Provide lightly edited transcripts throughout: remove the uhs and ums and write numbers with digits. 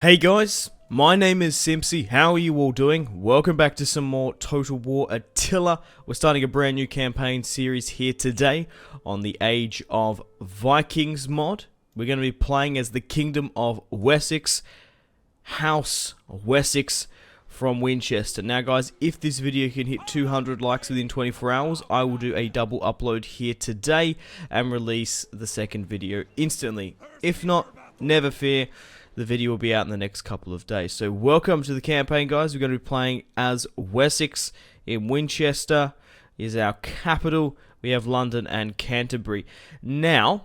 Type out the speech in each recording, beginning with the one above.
Hey guys, my name is Simpzy. How are you all doing? Welcome back to some more Total War Attila. We're starting a brand new campaign series here today on the Age of Vikings mod. We're going to be playing as the Kingdom of Wessex, House Wessex from Winchester. Now guys, if this video can hit 200 likes within 24 hours, I will do a double upload here today and release the second video instantly. If not, never fear. The video will be out in the next couple of days. So welcome to the campaign, guys. We're going to be playing as Wessex in Winchester is our capital. We have London and Canterbury. Now,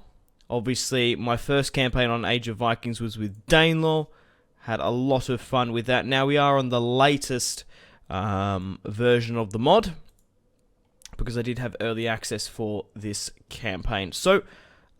obviously, my first campaign on Age of Vikings was with Danelaw. Had a lot of fun with that. Now we are on the latest version of the mod, because I did have early access for this campaign. So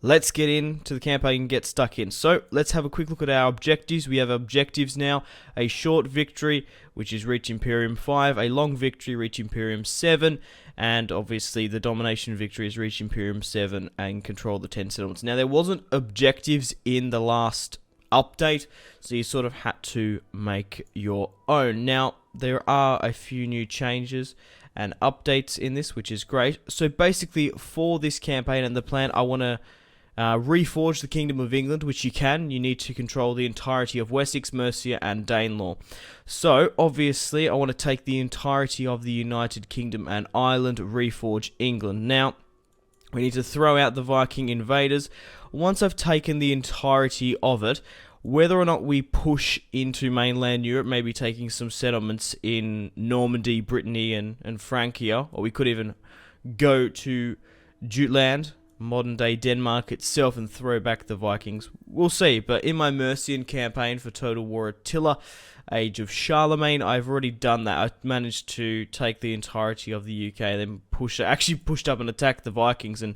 let's get into the campaign and get stuck in. So let's have a quick look at our objectives. We have objectives now. A short victory, which is reach Imperium 5. A long victory, reach Imperium 7. And obviously the domination victory is reach Imperium 7 and control the 10 settlements. Now there wasn't objectives in the last update, so you sort of had to make your own. Now there are a few new changes and updates in this, which is great. So basically for this campaign and the plan, I want to reforge the Kingdom of England, which you can. You need to control the entirety of Wessex, Mercia, and Danelaw. So, obviously, I want to take the entirety of the United Kingdom and Ireland, reforge England. Now, we need to throw out the Viking invaders. Once I've taken the entirety of it, whether or not we push into mainland Europe, maybe taking some settlements in Normandy, Brittany, and Francia, or we could even go to Jutland, modern day Denmark itself, and throw back the Vikings. We'll see. But in my Mercian campaign for Total War Attila, Age of Charlemagne, I've already done that. I managed to take the entirety of the UK, then actually pushed up and attacked the Vikings and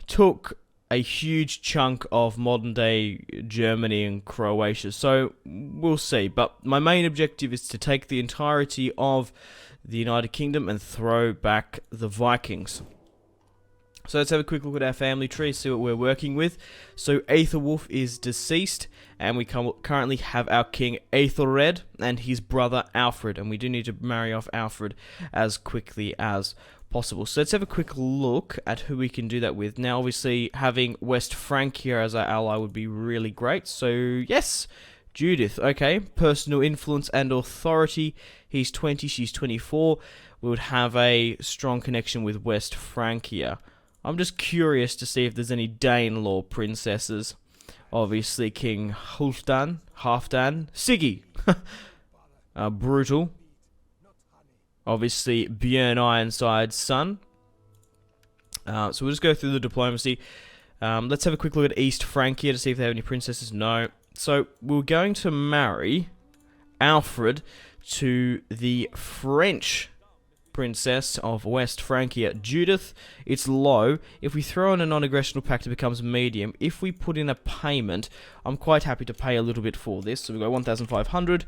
took a huge chunk of modern day Germany and Croatia. So we'll see. But my main objective is to take the entirety of the United Kingdom and throw back the Vikings. So let's have a quick look at our family tree, see what we're working with. So Aethelwulf is deceased, and we currently have our king Aethelred and his brother Alfred, and we do need to marry off Alfred as quickly as possible. So let's have a quick look at who we can do that with. Now obviously having West Francia as our ally would be really great. So yes, Judith, okay, personal influence and authority. He's 20, she's 24. We would have a strong connection with West Francia. I'm just curious to see if there's any Danelaw princesses. Obviously, King Halfdan, Siggy, brutal. Obviously, Björn Ironside's son. So we'll just go through the diplomacy. Let's have a quick look at East Francia to see if they have any princesses. No. So we're going to marry Alfred to the French princess of West Francia, Judith. It's low. If we throw in a non-aggressional pact, it becomes medium. If we put in a payment, I'm quite happy to pay a little bit for this. So we go 1,500,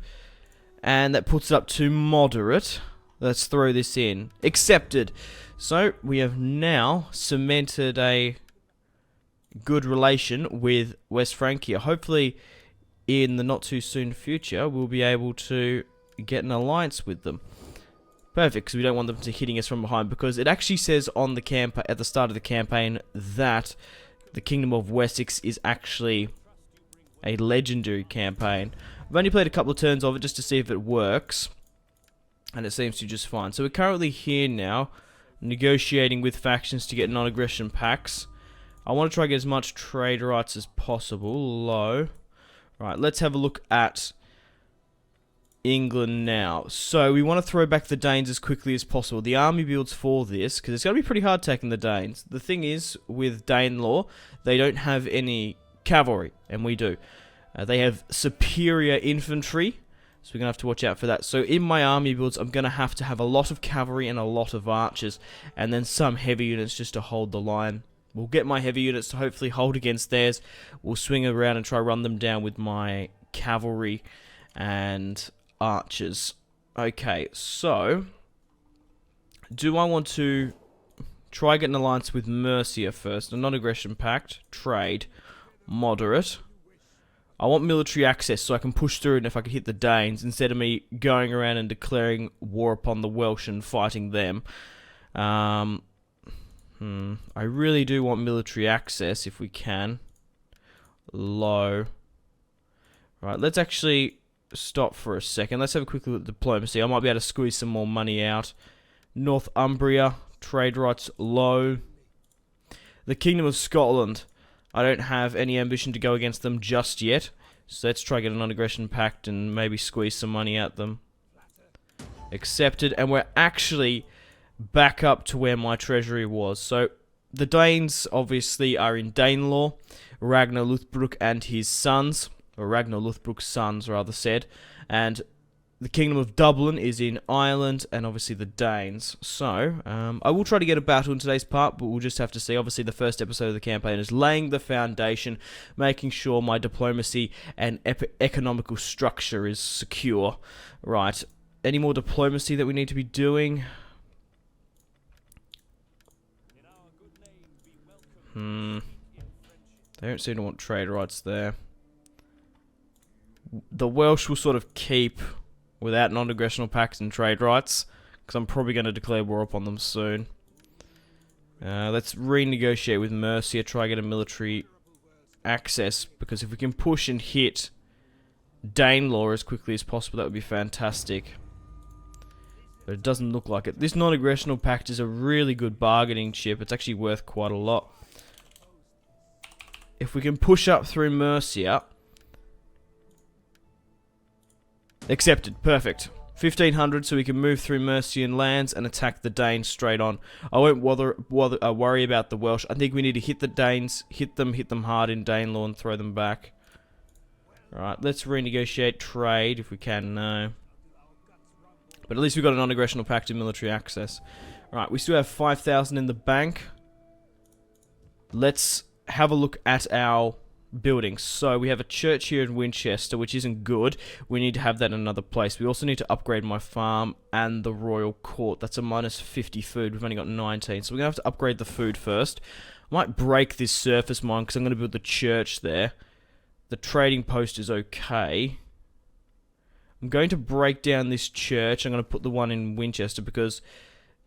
and that puts it up to moderate. Let's throw this in. Accepted. So we have now cemented a good relation with West Francia. Hopefully, in the not too soon future, we'll be able to get an alliance with them. Perfect, because we don't want them to hitting us from behind, because it actually says on the at the start of the campaign that the Kingdom of Wessex is actually a legendary campaign. I've only played a couple of turns of it just to see if it works, and it seems to just fine. So we're currently here now, negotiating with factions to get non-aggression pacts. I want to try to get as much trade rights as possible. Low. Right, let's have a look at England now. So we want to throw back the Danes as quickly as possible. The army builds for this, because it's going to be pretty hard taking the Danes. The thing is, with Danelaw, they don't have any cavalry, and we do. They have superior infantry, so we're going to have to watch out for that. So in my army builds, I'm going to have a lot of cavalry and a lot of archers, and then some heavy units just to hold the line. We'll get my heavy units to hopefully hold against theirs. We'll swing around and try run them down with my cavalry and archers. Okay, so do I want to try get an alliance with Mercia first? A non-aggression pact, trade, moderate, I want military access so I can push through, and if I can hit the Danes, instead of me going around and declaring war upon the Welsh and fighting them. I really do want military access if we can. Low. Right, let's actually stop for a second. Let's have a quick look at diplomacy. I might be able to squeeze some more money out. Northumbria, trade rights low. The Kingdom of Scotland. I don't have any ambition to go against them just yet. So let's try to get a non-aggression pact and maybe squeeze some money at them. Accepted. And we're actually back up to where my treasury was. So the Danes obviously are in Danelaw. Ragnar Lothbrok and his sons. Or Ragnar Lothbrok's sons, rather said. And the Kingdom of Dublin is in Ireland, and obviously the Danes. So, I will try to get a battle in today's part, but we'll just have to see. Obviously, the first episode of the campaign is laying the foundation, making sure my diplomacy and economical structure is secure. Right, any more diplomacy that we need to be doing? They don't seem to want trade rights there. The Welsh will sort of keep without non-aggressional pacts and trade rights, because I'm probably going to declare war upon them soon. Let's renegotiate with Mercia, try to get a military access, because if we can push and hit Danelaw as quickly as possible, that would be fantastic. But it doesn't look like it. This non-aggressional pact is a really good bargaining chip. It's actually worth quite a lot. If we can push up through Mercia... Accepted. Perfect. 1500, so we can move through Mercian lands and attack the Danes straight on. I won't worry about the Welsh. I think we need to hit the Danes, hit them hard in Danelaw and throw them back. Alright, let's renegotiate trade if we can now. But at least we've got a non-aggressional pact and military access. Alright, we still have 5,000 in the bank. Let's have a look at our buildings. So we have a church here in Winchester, which isn't good. We need to have that in another place. We also need to upgrade my farm and the royal court. That's a minus 50 food. We've only got 19, so we're gonna have to upgrade the food first. I might break this surface mine because I'm gonna build the church there. The trading post is okay. I'm going to break down this church. I'm going to put the one in Winchester because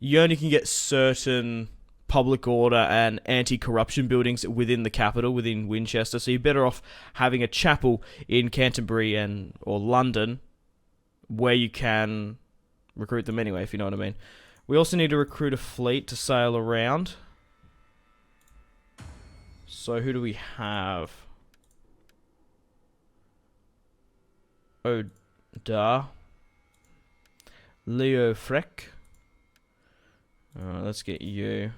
you only can get certain public order and anti-corruption buildings within the capital, within Winchester. So you're better off having a chapel in Canterbury or London where you can recruit them anyway, if you know what I mean. We also need to recruit a fleet to sail around. So who do we have? Oda. Leo Freck. Alright, let's get you.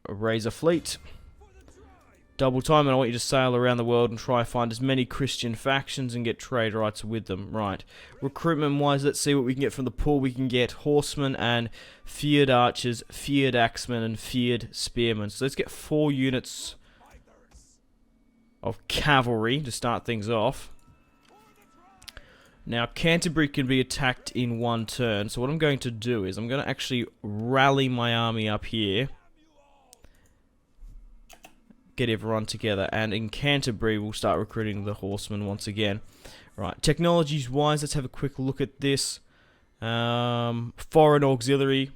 Raise a fleet. Double time, and I want you to sail around the world and try to find as many Christian factions and get trade rights with them. Right. Recruitment wise, let's see what we can get from the pool. We can get horsemen and feared archers, feared axemen, and feared spearmen. So let's get 4 units of cavalry to start things off. Now, Canterbury can be attacked in 1 turn. So what I'm going to do is I'm going to actually rally my army up here. Get everyone together, and in Canterbury we'll start recruiting the horsemen once again. Right, technologies wise, let's have a quick look at this. Foreign auxiliary.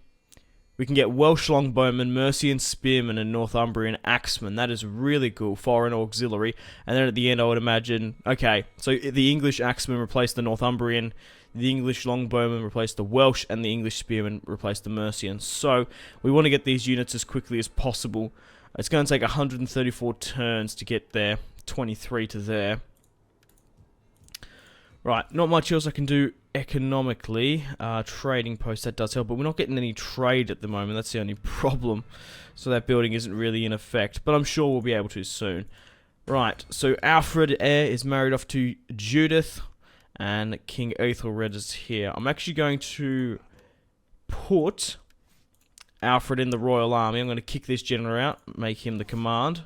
We can get Welsh longbowmen, Mercian spearmen, and Northumbrian axemen. That is really cool, foreign auxiliary. And then at the end I would imagine, okay, so the English axemen replace the Northumbrian, the English longbowmen replace the Welsh, and the English spearmen replace the Mercians. So we want to get these units as quickly as possible. It's going to take 134 turns to get there, 23 to there. Right, not much else I can do economically. Trading post, that does help, but we're not getting any trade at the moment. That's the only problem. So that building isn't really in effect, but I'm sure we'll be able to soon. Right, so Alfred Heir is married off to Judith, and King Ethelred is here. I'm actually going to put Alfred in the Royal Army. I'm going to kick this general out, make him the command.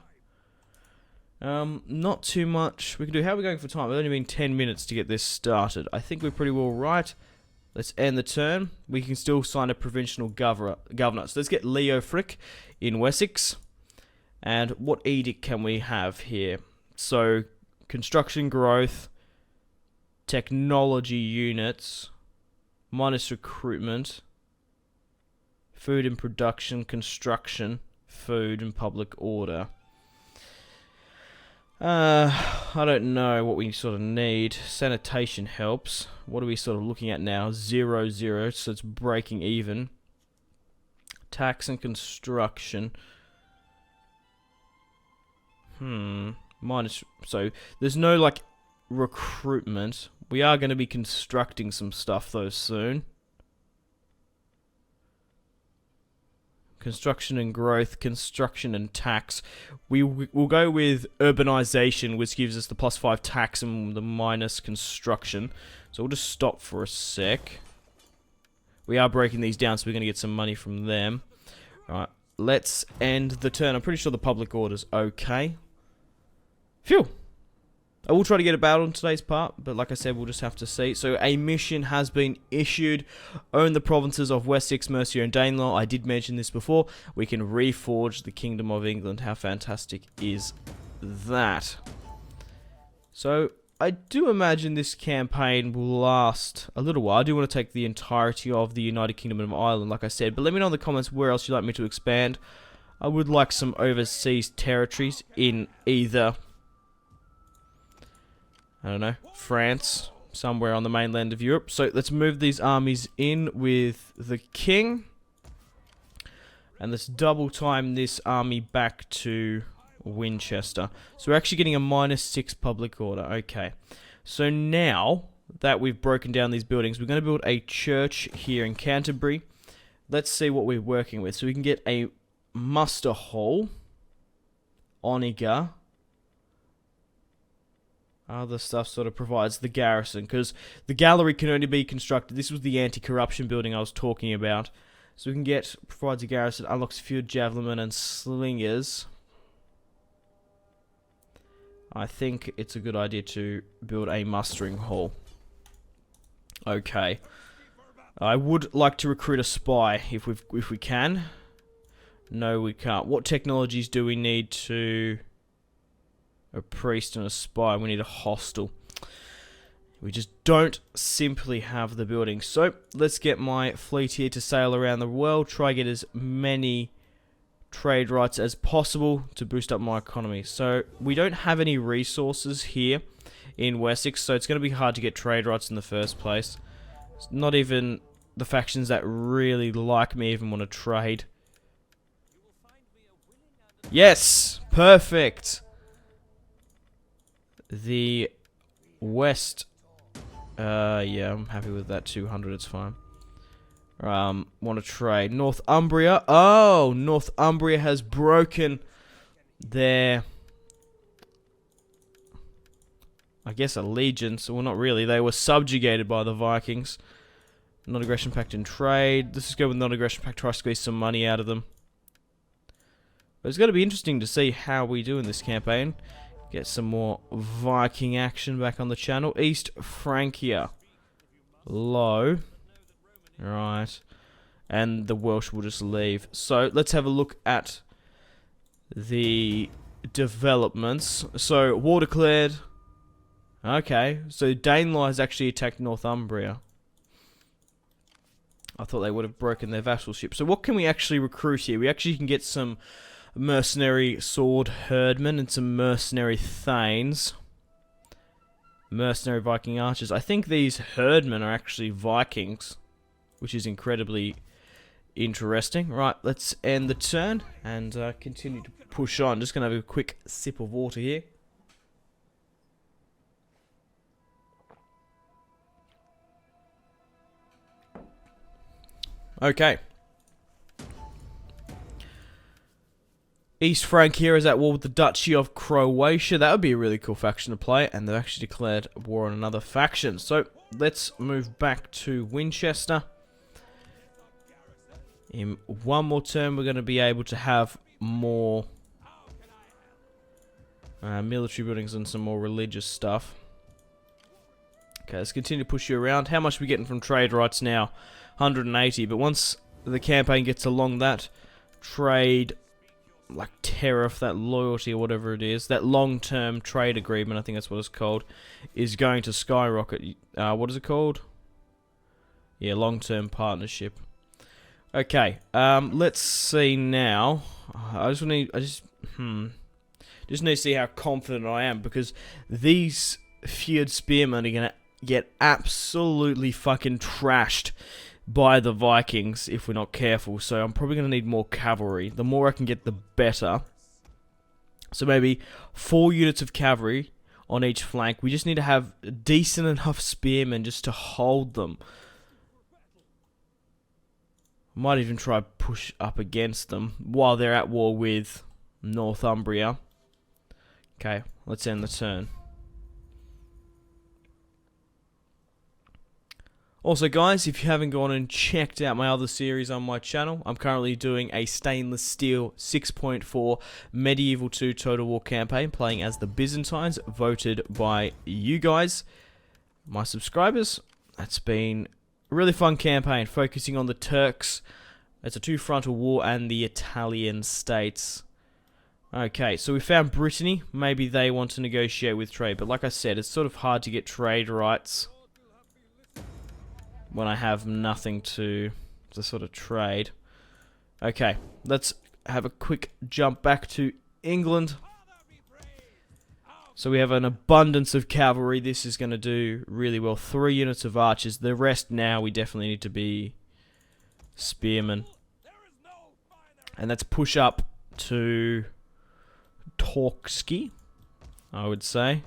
Not too much we can do. How are we going for time? It's only been 10 minutes to get this started. I think we're pretty well right. Let's end the turn. We can still sign a provincial governor. So let's get Leo Frick in Wessex. And what edict can we have here? So, construction growth, technology units, minus recruitment, food and production, construction, food and public order. I don't know what we sort of need. Sanitation helps. What are we sort of looking at now? 0, 0, so it's breaking even. Tax and construction. Minus, so there's no like recruitment. We are going to be constructing some stuff though soon. Construction and growth, construction and tax. We'll go with urbanization, which gives us the +5 tax and the minus construction. So we'll just stop for a sec. We are breaking these down, so we're going to get some money from them. Alright, let's end the turn. I'm pretty sure the public order's okay. Phew! I will try to get a battle on today's part, but like I said, we'll just have to see. So a mission has been issued. Own the provinces of Wessex, Mercia and Danelaw. I did mention this before. We can reforge the Kingdom of England. How fantastic is that? So I do imagine this campaign will last a little while. I do want to take the entirety of the United Kingdom of Ireland, like I said. But let me know in the comments where else you'd like me to expand. I would like some overseas territories in either, I don't know, France, somewhere on the mainland of Europe. So let's move these armies in with the king. And let's double time this army back to Winchester. So we're actually getting a -6 public order. Okay. So now that we've broken down these buildings, we're going to build a church here in Canterbury. Let's see what we're working with. So we can get a muster hall, Oniger. Other stuff sort of provides the garrison, because the gallery can only be constructed. This was the anti-corruption building I was talking about. So we can get, provides a garrison, unlocks field javelin and slingers. I think it's a good idea to build a mustering hall. Okay. I would like to recruit a spy if we can. No, we can't. What technologies do we need to... A priest and a spy. We need a hostel. We just don't simply have the building. So, let's get my fleet here to sail around the world. Try get as many trade rights as possible to boost up my economy. So, we don't have any resources here in Wessex. So, it's going to be hard to get trade rights in the first place. It's not even the factions that really like me even want to trade. Yes! Perfect! The west, yeah, I'm happy with that. 200, it's fine. Want to trade Northumbria? Oh, Northumbria has broken their, I guess, allegiance. Well, not really. They were subjugated by the Vikings. Non-aggression pact in trade. Let's just go with non-aggression pact. Try to squeeze some money out of them. But it's going to be interesting to see how we do in this campaign. Get some more Viking action back on the channel. East Francia. Low. Right. And the Welsh will just leave. So, let's have a look at the developments. So, war declared. Okay. So, Danelaw has actually attacked Northumbria. I thought they would have broken their vassalship. So, what can we actually recruit here? We actually can get some mercenary sword herdmen and some mercenary thanes. Mercenary Viking archers. I think these herdmen are actually Vikings, which is incredibly interesting. Right, let's end the turn and continue to push on. Just going to have a quick sip of water here. Okay. East Francia is at war with the Duchy of Croatia. That would be a really cool faction to play, and they've actually declared war on another faction. So, let's move back to Winchester. In one more turn, we're going to be able to have more military buildings and some more religious stuff. Okay, let's continue to push you around. How much are we getting from trade rights now? 180, but once the campaign gets along that trade like tariff, that loyalty or whatever it is, that long-term trade agreement, I think that's what it's called, is going to skyrocket. What is it called? Yeah, long-term partnership. Okay, let's see now. Just need to see how confident I am, because these feared spearmen are gonna get absolutely fucking trashed by the Vikings if we're not careful. So I'm probably gonna need more cavalry. The more I can get, the better. So maybe 4 units of cavalry on each flank. We just need to have decent enough spearmen just to hold them. Might even try push up against them while they're at war with Northumbria. Okay, let's end the turn. Also, guys, if you haven't gone and checked out my other series on my channel, I'm currently doing a stainless steel 6.4 Medieval 2 Total War campaign, playing as the Byzantines, voted by you guys, my subscribers. That's been a really fun campaign, focusing on the Turks. It's a two-frontal war and the Italian states. Okay, so we found Brittany. Maybe they want to negotiate with trade, but like I said, it's sort of hard to get trade rights when I have nothing to sort of trade. Okay, let's have a quick jump back to England. So we have an abundance of cavalry. This is going to do really well. 3 units of archers. The rest now we definitely need to be spearmen. And let's push up to Torksky, I would say.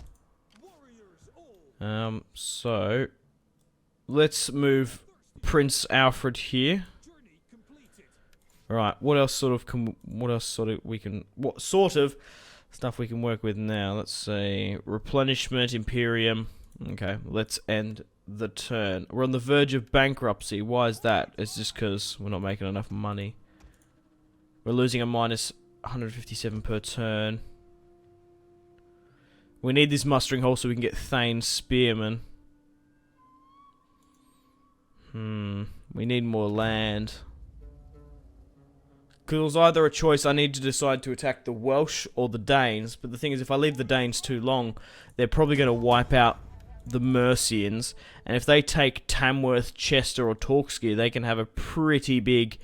So let's move Prince Alfred here. Right, what sort of stuff we can work with now? Let's see, replenishment, Imperium. Okay, let's end the turn. We're on the verge of bankruptcy. Why is that? It's just because we're not making enough money. We're losing a minus 157 per turn. We need this mustering hall so we can get Thane Spearmen. We need more land. Because it was either a choice, I need to decide to attack the Welsh or the Danes. But the thing is, if I leave the Danes too long, they're probably going to wipe out the Mercians. And if they take Tamworth, Chester, or Torksky, they can have a pretty big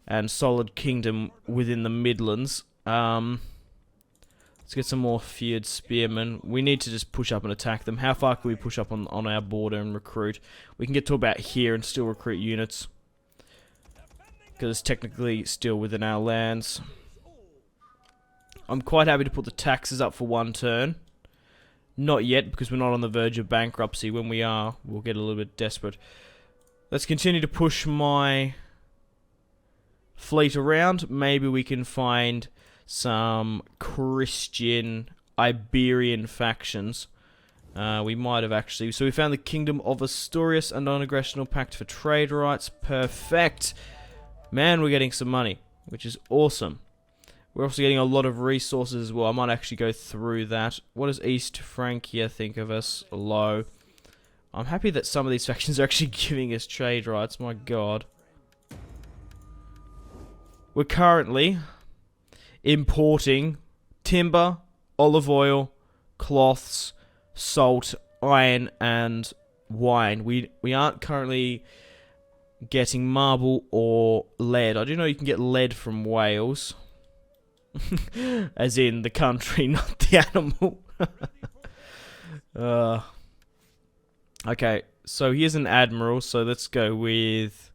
and solid kingdom within the Midlands. Let's get some more feared spearmen. We need to just push up and attack them. How far can we push up on our border and recruit? We can get to about here and still recruit units, because it's technically still within our lands. I'm quite happy to put the taxes up for 1 turn. Not yet, because we're not on the verge of bankruptcy. When we are, we'll get a little bit desperate. Let's continue to push my fleet around. Maybe we can find some Christian Iberian factions. We might have actually. So we found the Kingdom of Asturias, a non-aggressional pact for trade rights. Perfect. Man, we're getting some money, which is awesome. We're also getting a lot of resources as well. I might actually go through that. What does East Francia think of us? Low. I'm happy that some of these factions are actually giving us trade rights. My god. We're currently importing timber, olive oil, cloths, salt, iron, and wine. We aren't currently getting marble or lead. I do know you can get lead from Wales. As in the country, not the animal. Okay, so here's an admiral, so let's go with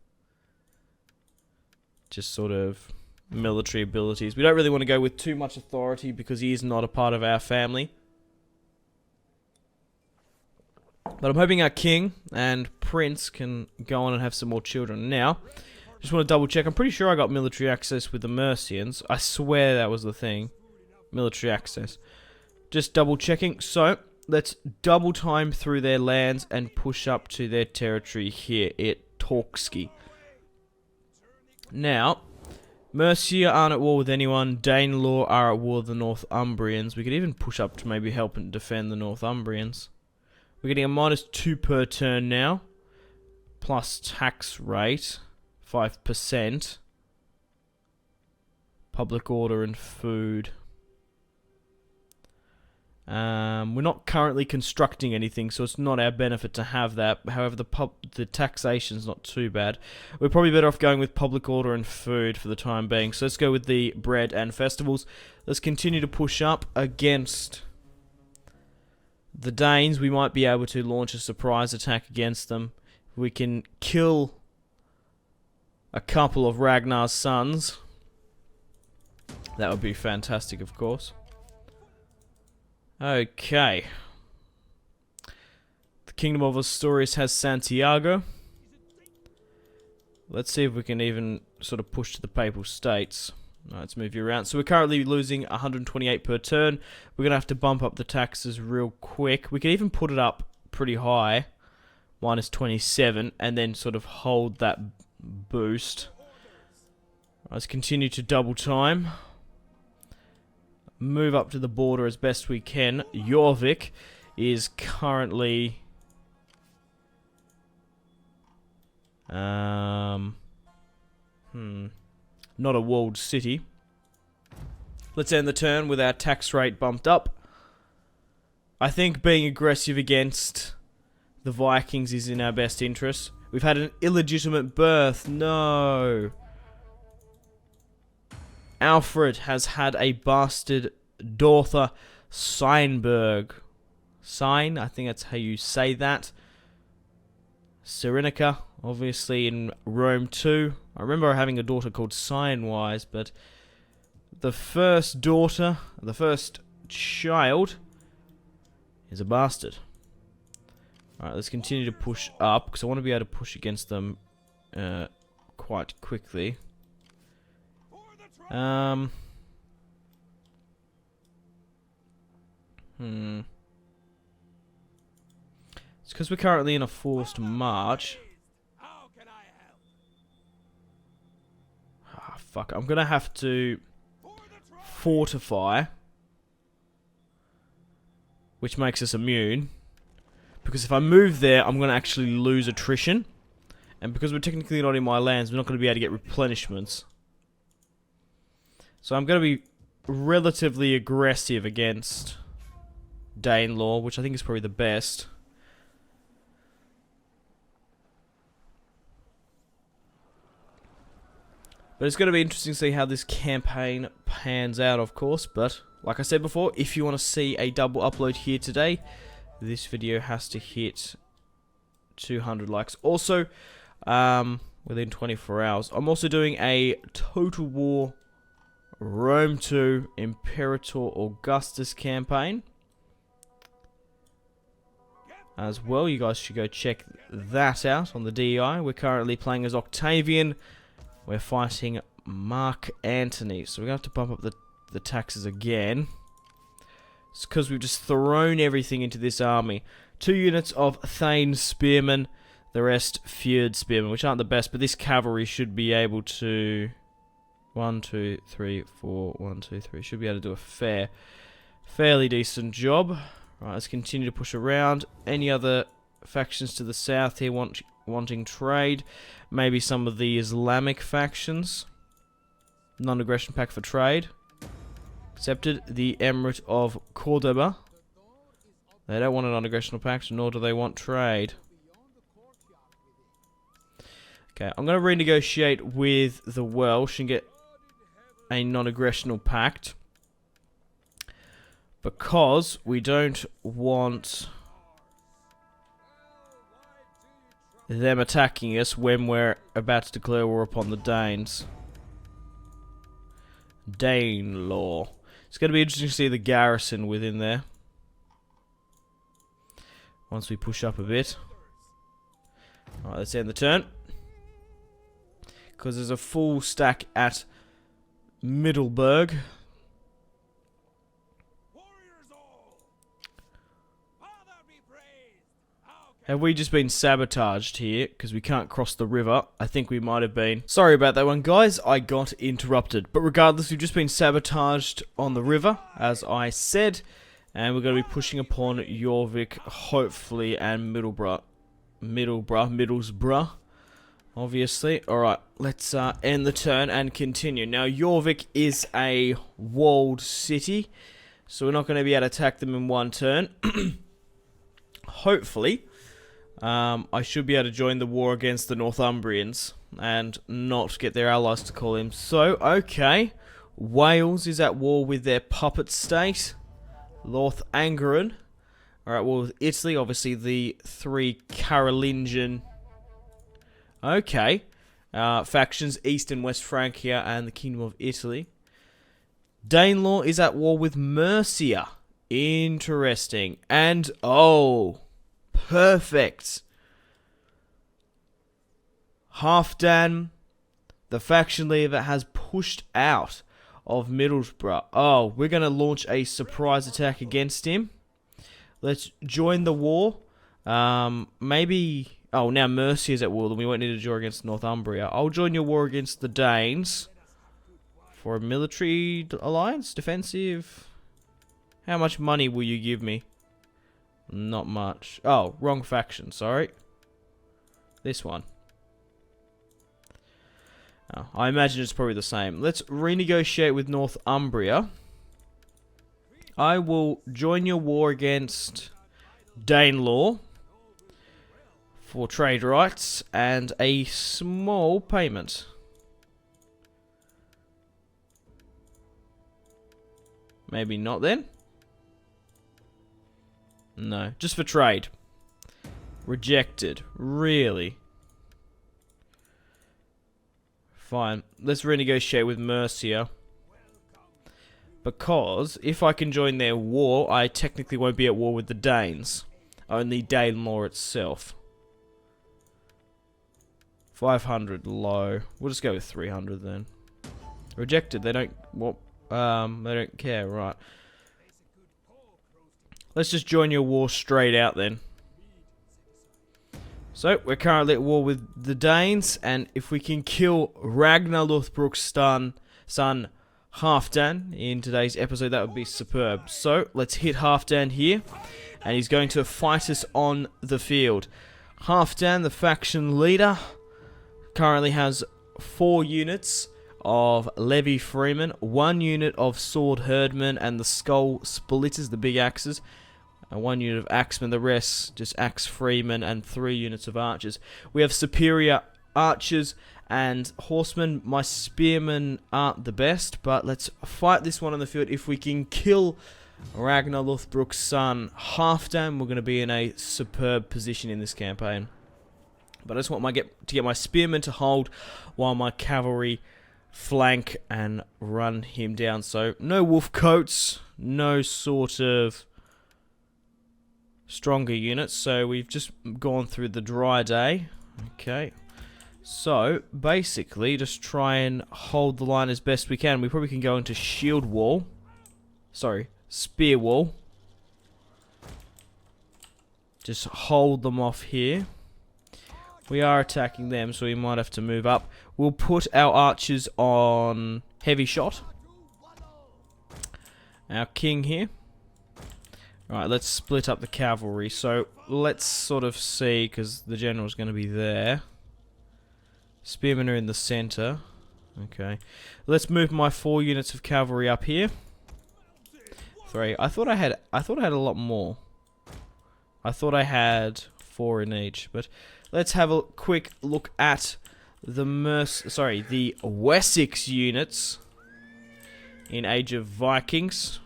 just sort of military abilities. We don't really want to go with too much authority because he is not a part of our family. But I'm hoping our king and prince can go on and have some more children. Now, just want to double check. I'm pretty sure I got military access with the Mercians. I swear that was the thing. Military access. Just double checking. So, let's double time through their lands and push up to their territory here at Torksky. Now, Mercia aren't at war with anyone. Danelaw are at war with the Northumbrians. We could even push up to maybe help and defend the Northumbrians. We're getting a -2 per turn now. Plus tax rate. 5%. Public order and food. We're not currently constructing anything, so it's not our benefit to have that. However, the taxation's not too bad. We're probably better off going with public order and food for the time being. So let's go with the bread and festivals. Let's continue to push up against the Danes. We might be able to launch a surprise attack against them. We can kill a couple of Ragnar's sons. That would be fantastic, of course. Okay. The Kingdom of Asturias has Santiago. Let's see if we can even sort of push to the Papal States. Let's move you around. So we're currently losing 128 per turn. We're going to have to bump up the taxes real quick. We can even put it up pretty high. Minus 27. And then sort of hold that boost. Let's continue to double time. Move up to the border as best we can. Jorvik is currently not a walled city. Let's end the turn with our tax rate bumped up. I think being aggressive against the Vikings is in our best interest. We've had an illegitimate birth. No. Alfred has had a bastard daughter, Seinberg. Sein, I think that's how you say that. Cyrenica, obviously in Rome too. I remember having a daughter called Seinwise, but the first daughter, the first child, is a bastard. Alright, let's continue to push up, because I want to be able to push against them quite quickly. It's because we're currently in a forced march. Ah, fuck. I'm gonna have to fortify, which makes us immune. Because if I move there, I'm gonna actually lose attrition. And because we're technically not in my lands, we're not gonna be able to get replenishments. So I'm going to be relatively aggressive against Danelaw, which I think is probably the best. But it's going to be interesting to see how this campaign pans out, of course. But, like I said before, if you want to see a double upload here today, this video has to hit 200 likes. Also, within 24 hours. I'm also doing a Total War Rome 2 Imperator Augustus campaign as well. You guys should go check that out on the DEI. We're currently playing as Octavian. We're fighting Mark Antony, so we're going to have to bump up the taxes again. It's because we've just thrown everything into this army. 2 units of Thane Spearmen, the rest Fjord Spearmen, which aren't the best, but this cavalry should be able to 1, 2, 3, 4, 1, 2, 3. Should be able to do a fairly decent job. Right, let's continue to push around. Any other factions to the south here wanting trade? Maybe some of the Islamic factions. Non-aggression pact for trade. Accepted. The Emirate of Cordoba. They don't want a non-aggression pact, nor do they want trade. Okay, I'm going to renegotiate with the Welsh and get a non-aggressional pact, because we don't want them attacking us when we're about to declare war upon the Danes. Danelaw. It's going to be interesting to see the garrison within there once we push up a bit. Alright, let's end the turn, because there's a full stack at Middelburg. Have we just been sabotaged here because we can't cross the river? I think we might have been. Sorry about that one, guys. I got interrupted. But regardless, we've just been sabotaged on the river, as I said. And we're going to be pushing upon Jorvik, hopefully, and Middlesbrough obviously. Alright, let's end the turn and continue. Now, Jorvik is a walled city, so we're not going to be able to attack them in one turn. Hopefully, I should be able to join the war against the Northumbrians and not get their allies to call in. So, okay, Wales is at war with their puppet state, Northumbrian. Alright, well, with Italy, obviously the three Carolingian, factions, East and West Francia and the Kingdom of Italy. Danelaw is at war with Mercia. Interesting. And, oh, perfect. Halfdan, the faction leader, has pushed out of Middlesbrough. Oh, we're going to launch a surprise attack against him. Let's join the war. Maybe... Oh, now Mercia is at war, then we won't need to join against Northumbria. I'll join your war against the Danes. For a military alliance? Defensive? How much money will you give me? Not much. Oh, wrong faction, sorry. This one. Oh, I imagine it's probably the same. Let's renegotiate with Northumbria. I will join your war against Danelaw for trade rights and a small payment. Maybe not then? No, just for trade. Rejected. Really? Fine. Let's renegotiate with Mercia. Because if I can join their war, I technically won't be at war with the Danes. Only Danelaw itself. 500 low. We'll just go with 300 then. Rejected. They don't. What? They don't care. Right. Let's just join your war straight out then. So we're currently at war with the Danes, and if we can kill Ragnar Lothbrok's son Halfdan in today's episode, that would be superb. So let's hit Halfdan here, and he's going to fight us on the field. Halfdan, the faction leader, currently has 4 units of Levy Freemen, 1 unit of Sword Herdmen and the Skull Splitters, the big axes, and 1 unit of Axemen, the rest just Axe Freemen, and 3 units of Archers. We have superior Archers and Horsemen. My Spearmen aren't the best, but let's fight this one on the field. If we can kill Ragnar Lothbrok's son Halfdan, we're going to be in a superb position in this campaign. But I just want to get my spearmen to hold while my cavalry flank and run him down. So no wolf coats, no sort of stronger units. So we've just gone through the dry day. Okay. So basically just try and hold the line as best we can. We probably can go into shield wall. Sorry, spear wall. Just hold them off here. We are attacking them, so we might have to move up. We'll put our archers on heavy shot. Our king here. Right, let's split up the cavalry. So let's sort of see, because the general's going to be there. Spearmen are in the center. Okay. Let's move my 4 units of cavalry up here. 3. I thought I had a lot more. I thought I had 4 in each, but let's have a quick look at the Wessex units in Age of Vikings.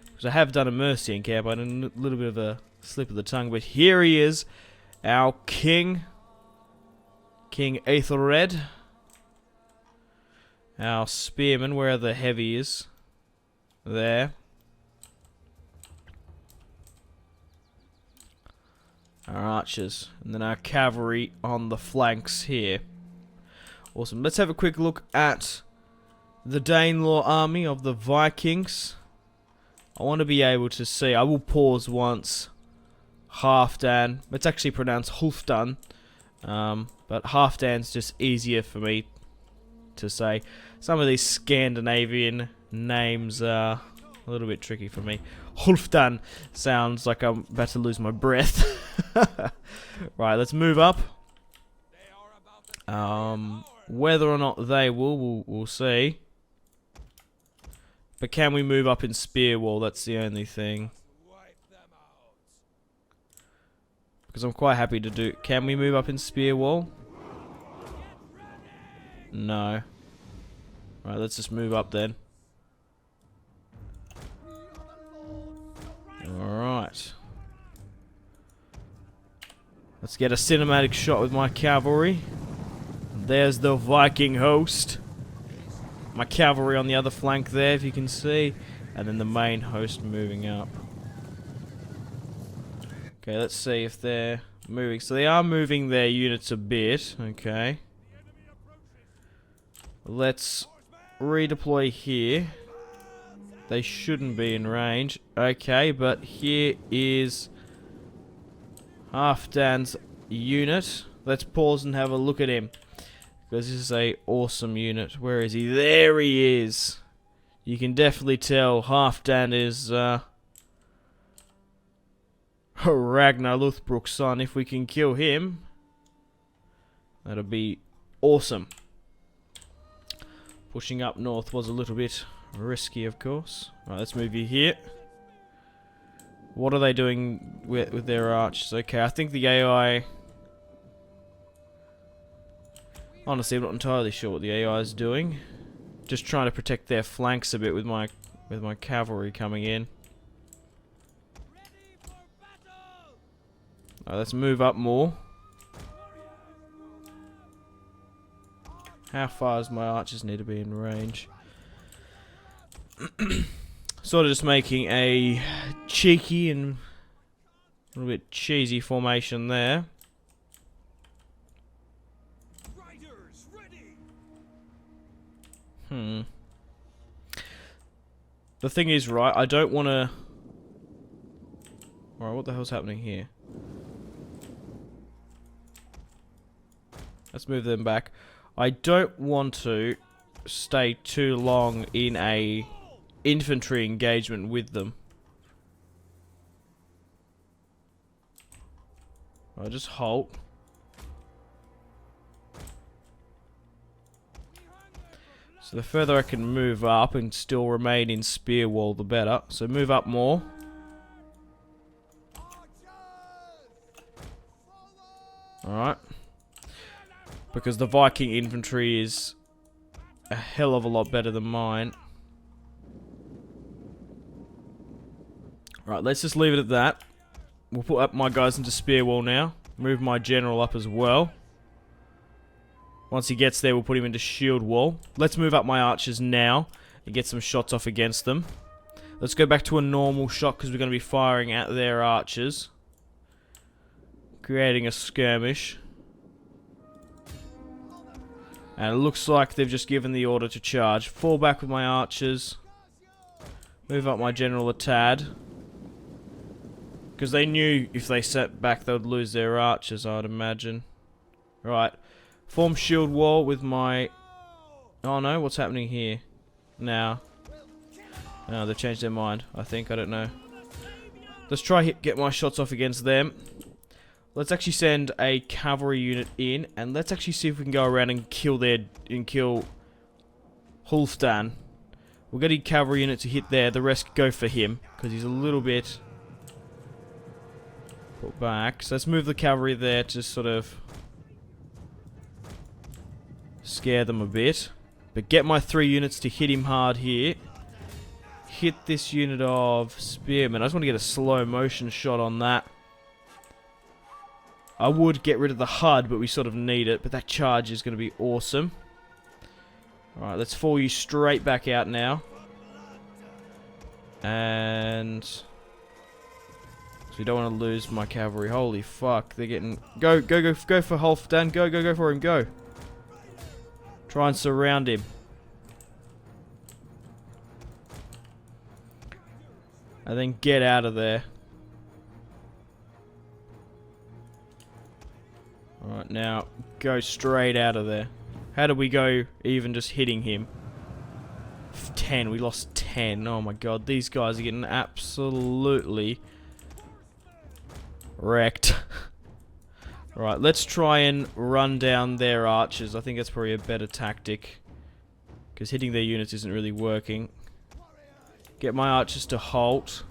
Because I have done a Mercian camp, I did a little bit of a slip of the tongue, but here he is, our king, King Aethelred. Our spearmen, where are the heavies? There. Our archers, and then our cavalry on the flanks here. Awesome. Let's have a quick look at the Danelaw army of the Vikings. I want to be able to see. I will pause once. Halfdan. It's actually pronounced Halfdan, but Halfdan's just easier for me to say. Some of these Scandinavian names are a little bit tricky for me. Halfdan sounds like I'm about to lose my breath. Right, let's move up. Whether or not they will, we'll see. But can we move up in spear wall? That's the only thing. Because I'm quite happy to do... Can we move up in spear wall? No. Right, let's just move up then. Alright. Let's get a cinematic shot with my cavalry. There's the Viking host. My cavalry on the other flank there, if you can see. And then the main host moving up. Okay, let's see if they're moving. So they are moving their units a bit. Okay. Let's redeploy here. They shouldn't be in range. Okay, but here is Halfdan's unit. Let's pause and have a look at him. Because this is a awesome unit. Where is he? There he is. You can definitely tell Halfdan is Ragnar Lothbrok's son. If we can kill him, that'll be awesome. Pushing up north was a little bit risky, of course. Right, let's move you here. What are they doing with their archers? Okay, I think the AI... Honestly, I'm not entirely sure what the AI is doing. Just trying to protect their flanks a bit with my cavalry coming in. Alright, let's move up more. How far does my archers need to be in range? Sort of just making a cheeky and a little bit cheesy formation there. The thing is, right, I don't want to... Alright, what the hell's happening here? Let's move them back. I don't want to stay too long in a infantry engagement with them. I'll just halt. So the further I can move up and still remain in spear wall, the better. So move up more. Alright. Because the Viking infantry is a hell of a lot better than mine. Right, let's just leave it at that. We'll put up my guys into spear wall now. Move my general up as well. Once he gets there, we'll put him into shield wall. Let's move up my archers now and get some shots off against them. Let's go back to a normal shot because we're going to be firing at their archers. Creating a skirmish. And it looks like they've just given the order to charge. Fall back with my archers. Move up my general a tad. Because they knew if they set back they would lose their archers, I would imagine. Right. Form shield wall with my... Oh no, what's happening here? Now. No, they've changed their mind, I think. I don't know. Let's try get my shots off against them. Let's actually send a cavalry unit in, and let's actually see if we can go around and kill Halfdan. We'll get a cavalry unit to hit there. The rest go for him because he's a little bit put back. So let's move the cavalry there to sort of scare them a bit. But get my 3 units to hit him hard here. Hit this unit of spearmen. I just want to get a slow motion shot on that. I would get rid of the HUD, but we sort of need it. But that charge is going to be awesome. Alright, let's fall you straight back out now. And... so we don't want to lose my cavalry. Holy fuck, they're getting... Go for Halfdan. Go for him, go. Try and surround him. And then get out of there. Alright, now go straight out of there. How did we go even just hitting him? 10, we lost 10. Oh my god, these guys are getting absolutely wrecked. Right, let's try and run down their archers. I think that's probably a better tactic. Because hitting their units isn't really working. Get my archers to halt.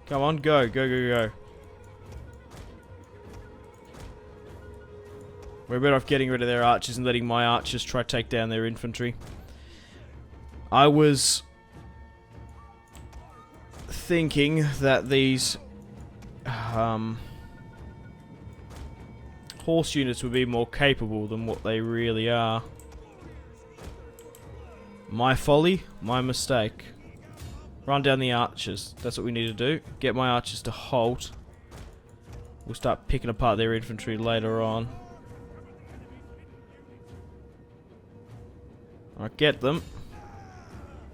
Come on, go, go, go, go. We're better off getting rid of their archers and letting my archers try to take down their infantry. I was thinking that these horse units would be more capable than what they really are. My folly, my mistake. Run down the archers. That's what we need to do. Get my archers to halt. We'll start picking apart their infantry later on. Alright, get them.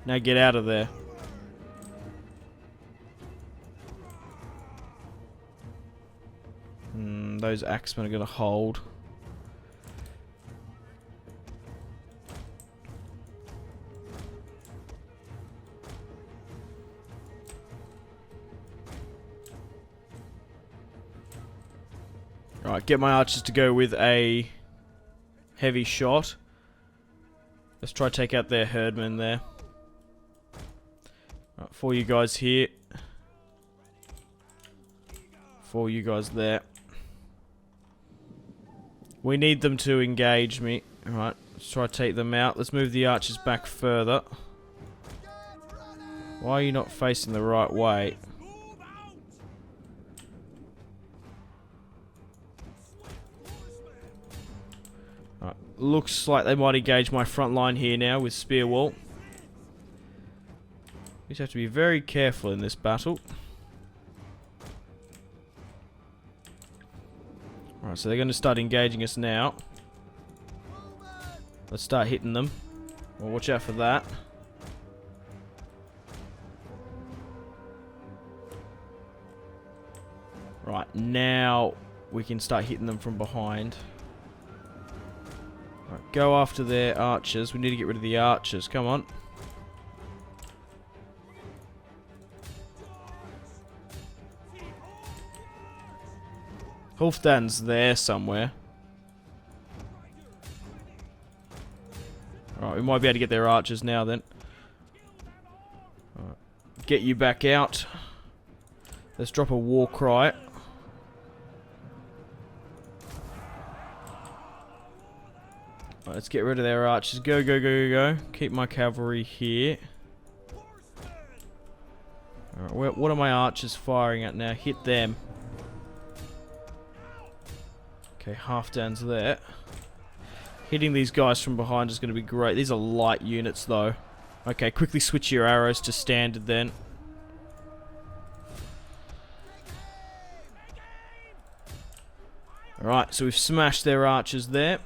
Now get out of there. Those axemen are going to hold. Right, get my archers to go with a heavy shot. Let's try to take out their herdmen there. Right, 4 you guys here. 4 you guys there. We need them to engage me. Alright, let's try to take them out. Let's move the archers back further. Why are you not facing the right way? Right, looks like they might engage my front line here now with spear wall. We just have to be very careful in this battle. Alright, so they're going to start engaging us now. Let's start hitting them. Well, watch out for that. Right, now we can start hitting them from behind. Right, go after their archers. We need to get rid of the archers. Come on. Halfdan's there somewhere. Alright, we might be able to get their archers now then. Right. Get you back out. Let's drop a war cry. Right, let's get rid of their archers. Go, go, go, go, go. Keep my cavalry here. Alright, what are my archers firing at now? Hit them. Okay, Halfdan's there. Hitting these guys from behind is going to be great. These are light units, though. Okay, quickly switch your arrows to standard then. Alright, so we've smashed their archers there.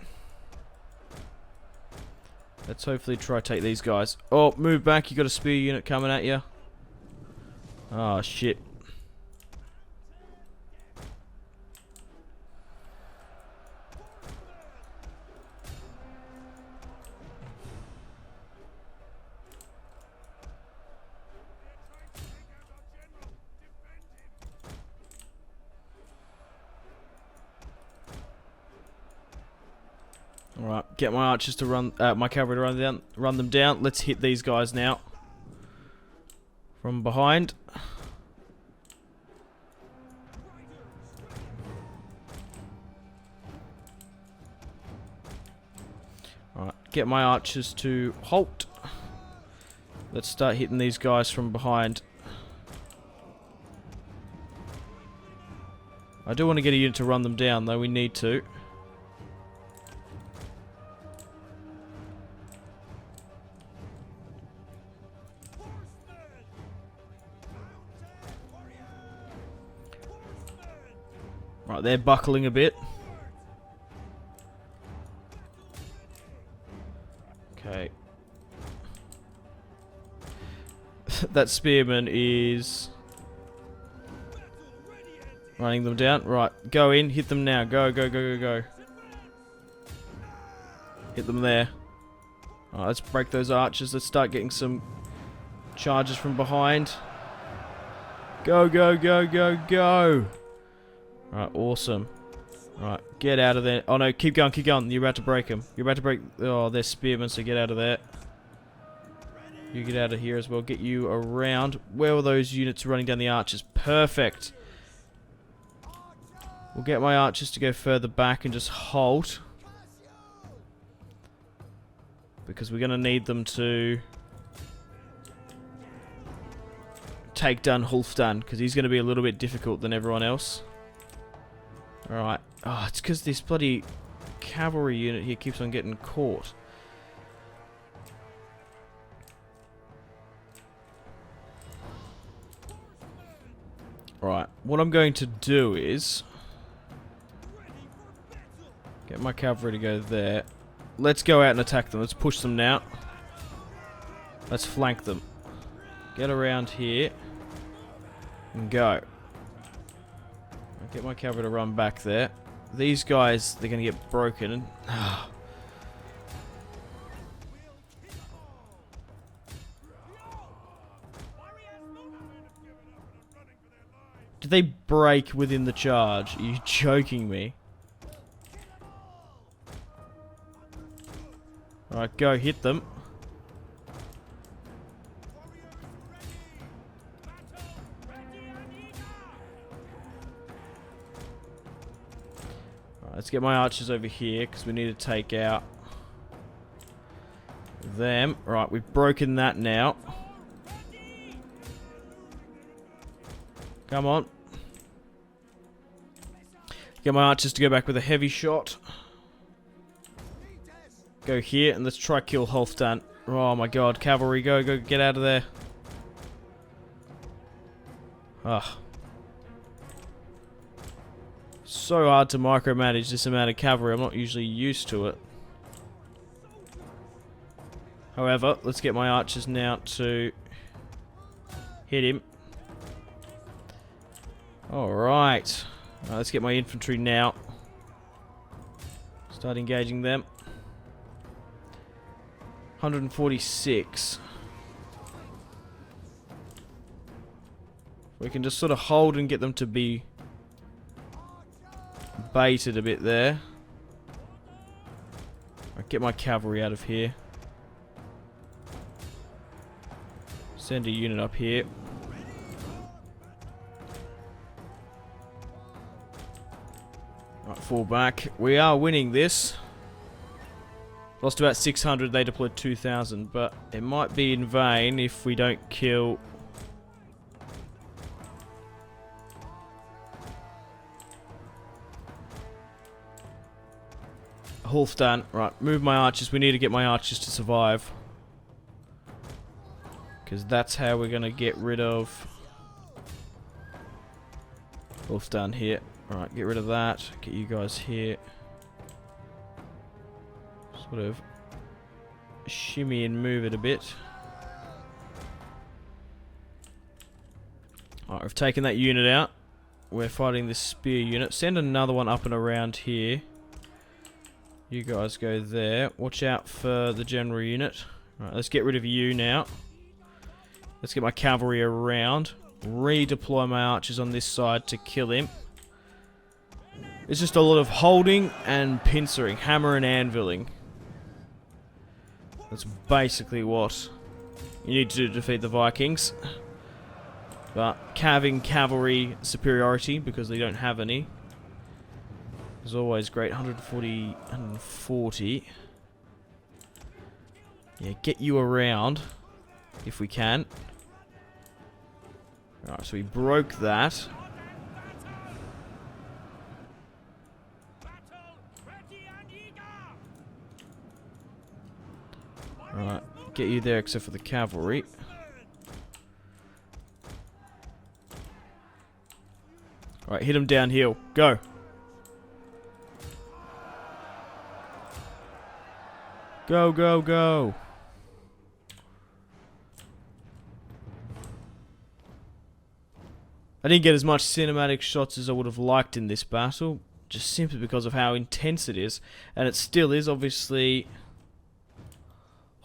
Let's hopefully try to take these guys. Oh, move back. You got a spear unit coming at you. Oh, shit. Alright, get my archers to run, my cavalry to run them down. Let's hit these guys now. From behind. Alright, get my archers to halt. Let's start hitting these guys from behind. I do want to get a unit to run them down, though. We need to. Right, they're buckling a bit. Okay. That spearman is running them down. Right, go in, hit them now. Go, go, go, go, go. Hit them there. Alright, let's break those archers. Let's start getting some charges from behind. Go, go, go, go, go. Alright, awesome. Alright, get out of there. Oh no, keep going, keep going. You're about to break them. You're about to break... Oh, they're spearmen, so get out of there. You get out of here as well. Get you around. Where were those units running down the archers? Perfect. We'll get my archers to go further back and just halt. Because we're going to need them to take down Halfdan, because he's going to be a little bit difficult than everyone else. Alright. Oh, it's because this bloody cavalry unit here keeps on getting caught. Right, what I'm going to do is get my cavalry to go there. Let's go out and attack them. Let's push them now. Let's flank them. Get around here and go. I'll get my cavalry to run back there. These guys, they're going to get broken. Did they break within the charge? Are you joking me? Alright, go hit them. Alright, let's get my archers over here, because we need to take out them. Right, we've broken that now. Come on. Get my archers to go back with a heavy shot. Go here, and let's try kill Halfdan. Oh my god, cavalry, go, get out of there. Ah. So hard to micromanage this amount of cavalry, I'm not usually used to it. However, let's get my archers now to hit him. Alright. Let's get my infantry now. Start engaging them. 146. We can just sort of hold and get them to be baited a bit there. I'll get my cavalry out of here. Send a unit up here. Right, fall back. We are winning this. Lost about 600, they deployed 2,000, but it might be in vain if we don't kill Halfdan. Right, move my archers. We need to get my archers to survive. Because that's how we're going to get rid of Halfdan here. Alright, get rid of that. Get you guys here. Sort of shimmy and move it a bit. Alright, we've taken that unit out. We're fighting this spear unit. Send another one up and around here. You guys go there. Watch out for the general unit. Alright, let's get rid of you now. Let's get my cavalry around. Redeploy my archers on this side to kill him. It's just a lot of holding and pincering. Hammer and anviling. That's basically what you need to do to defeat the Vikings. But having cavalry superiority, because they don't have any, is always great. 140, 140. Yeah, get you around if we can. Alright, so we broke that. Alright, get you there except for the cavalry. Alright, hit them downhill. Go! Go, go, go! I didn't get as much cinematic shots as I would have liked in this battle, just simply because of how intense it is. And it still is, obviously.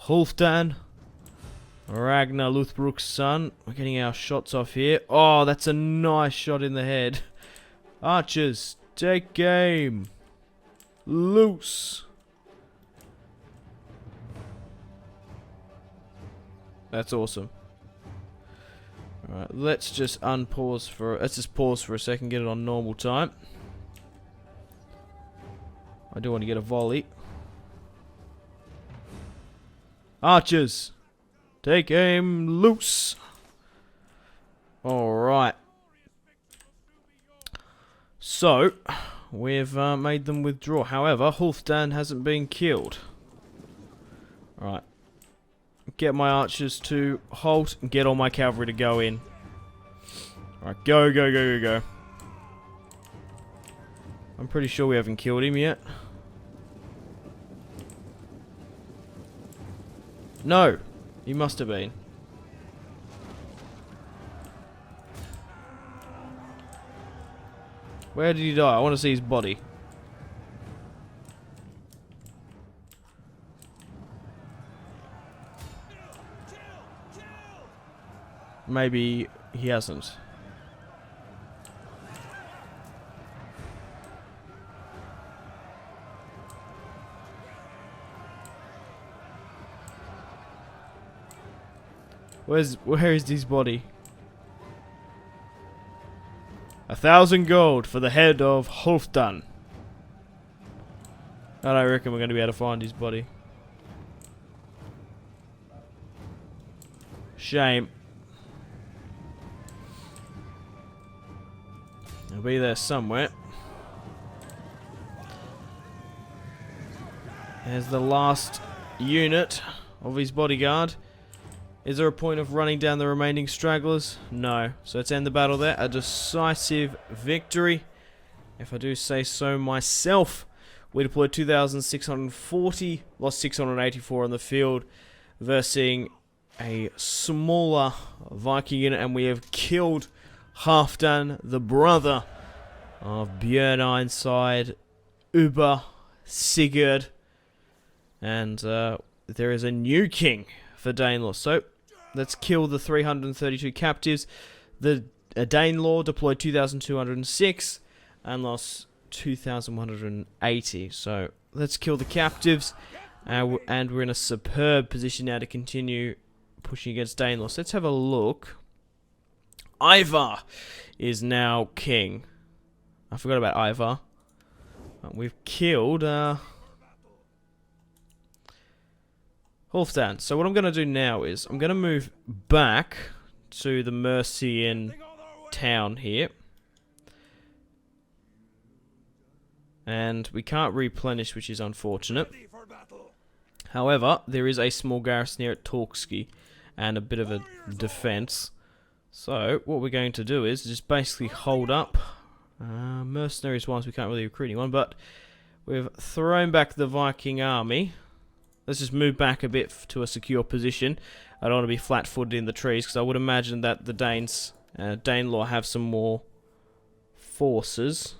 Halfdan, Ragnar Lothbrok's son. We're getting our shots off here. Oh, that's a nice shot in the head. Archers, take aim. Loose. That's awesome. Alright, let's just pause for a second, get it on normal time. I do want to get a volley. Archers, take aim, loose. Alright. So, we've made them withdraw. However, Halfdan hasn't been killed. Alright. Get my archers to halt and get all my cavalry to go in. Alright, go, go, go, go, go. I'm pretty sure we haven't killed him yet. No, he must have been. Where did he die? I want to see his body. Maybe he hasn't. Where is his body? 1,000 gold for the head of Halfdan. I don't reckon we're going to be able to find his body. Shame. He'll be there somewhere. There's the last unit of his bodyguard. Is there a point of running down the remaining stragglers? No. So let's end the battle there. A decisive victory, if I do say so myself. We deployed 2,640, lost 684 on the field, versus a smaller Viking unit, and we have killed Halfdan, the brother of Björn Ironside, Uber, Sigurd, and there is a new king for Danelaw. So let's kill the 332 captives. The Danelaw deployed 2,206 and lost 2,180. So let's kill the captives, and we're in a superb position now to continue pushing against Danelaw. So let's have a look. Ivar is now king. I forgot about Ivar. We've killed Halfdan. So what I'm going to do now is I'm going to move back to the Mercian town here. And we can't replenish, which is unfortunate. However, there is a small garrison here at Torksky and a bit of a defense. So what we're going to do is just basically hold up. Mercenaries wise, we can't really recruit anyone, but we've thrown back the Viking army. Let's just move back a bit to a secure position. I don't want to be flat-footed in the trees, because I would imagine that the Danelaw have some more forces.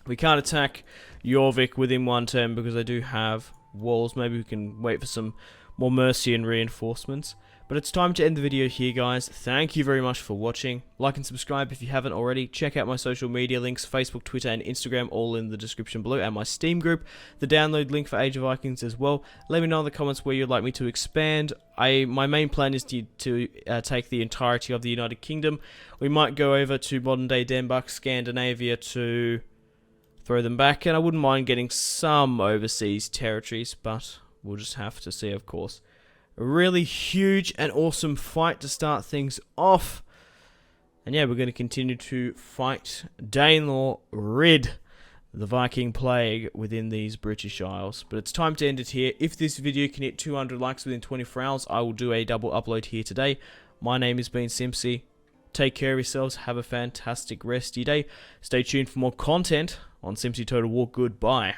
We can't attack Jorvik within one turn because they do have walls. Maybe we can wait for some more Mercian reinforcements. But it's time to end the video here, guys. Thank you very much for watching. Like and subscribe if you haven't already. Check out my social media links, Facebook, Twitter, and Instagram, all in the description below, and my Steam group, the download link for Age of Vikings as well. Let me know in the comments where you'd like me to expand. My main plan is to take the entirety of the United Kingdom. We might go over to modern-day Denmark, Scandinavia to throw them back, and I wouldn't mind getting some overseas territories, but we'll just have to see, of course. A really huge and awesome fight to start things off. And yeah, we're going to continue to fight Danelaw, rid the Viking plague within these British Isles. But it's time to end it here. If this video can hit 200 likes within 24 hours, I will do a double upload here today. My name has been Simpzy. Take care of yourselves. Have a fantastic rest of your day. Stay tuned for more content on Simpzy Total War. Goodbye.